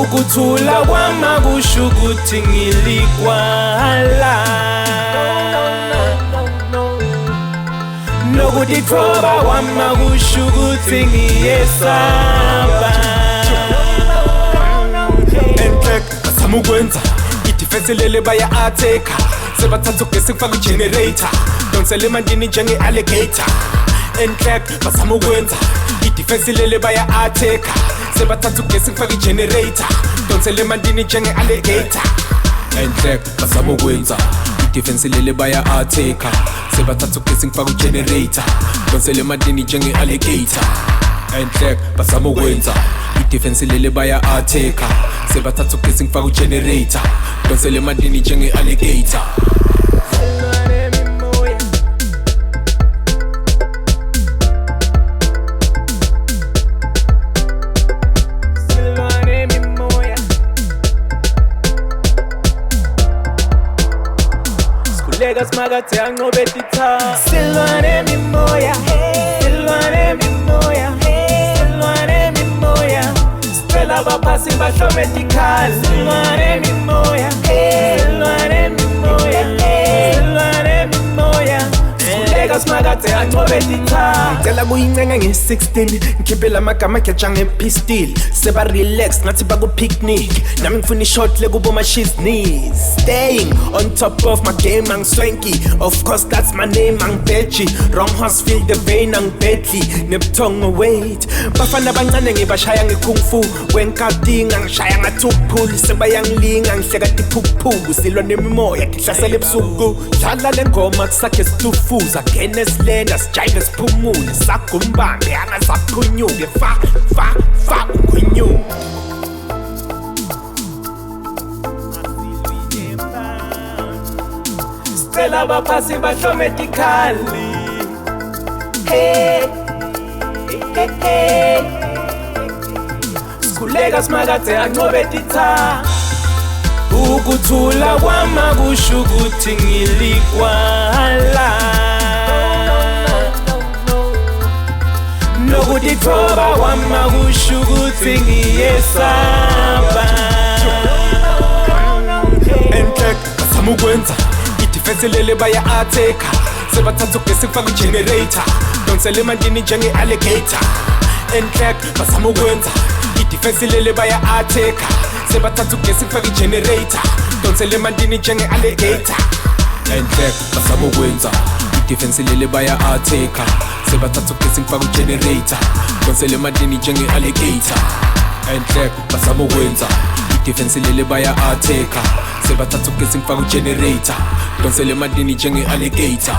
ukuthula kwami kusho ukuthi ngilikwala nokudithoba kwami kusho ukuthi ngiyesaba Enhlek basama ukwenza idefense lele baya-attacker sebathatha ugesi kufaka i-generator donsele emandini njenge-alligator Enhlek basama ukwenza idefense lele baya-attacker sebathatha ugesi kufaka i-generator donsele emandini njenge-alligator Enhlek basama ukwenza idefense lele baya-attacker sebathatha ugesi kufaka i-generator donsele emandini njenge-alligator Enhlek basama ukwenza idefense lele baya-attacker sebathatha ugesi kufaka i-generator donsele emandini njenge-alligator Smakathe anqobe titha silwane mimoya silwane mimoya silwane mimoya sicela baphasi bahlome tikhali silwane mimoya silwane mimoya silwane mimoya smakathe anqobe titha ngicela kuyincenga nge-16 ngikhiphela amagama akheja ngepistol seba-relax ngathi baku-picnic nami ngifuna ishot lekuboma-shizney staying on top of my game angiswenki of course that's my name angibheji wrong horse feel the vein angibhedli nebuthongo wait bafana abancane ngibashaya ngekung fu wenkadinga ngishaya ngathi ukuphuli sebayangilinga ngihleka tiphuphuku silwa nemimoya ngihlasela ebusuku dlala le ngoma kusakhe situfuza ngene silenda sijayive siphumule sagumbambe angasaphunyuke fa ungwenyuke sicela baphasi bahlome tikhali hey sikhuleka smakathe anqobe titha ukuthula kwami kusho ukuthi ngilikwala nokudithoba kwami kusho ukuthi ngiyesaba Enhlek basama ukwenza idefense lele baya-attacker sebathatha ugesi kufaka i-generator donsele emandini njenge-alligator Enhlek basama ukwenza idefense lele baya-attacker sebathatha ugesi kufaka i-generator donsele emandini njenge-alligator Enhlek basama ukwenza idefense lele baya-attacker sebathatha ugesi kufaka i-generator donsele emandini njenge-alligator Enhlek basama ukwenza idefense lele baya-attacker sebathatha ugesi kufaka i-generator donsele emandini njenge-alligator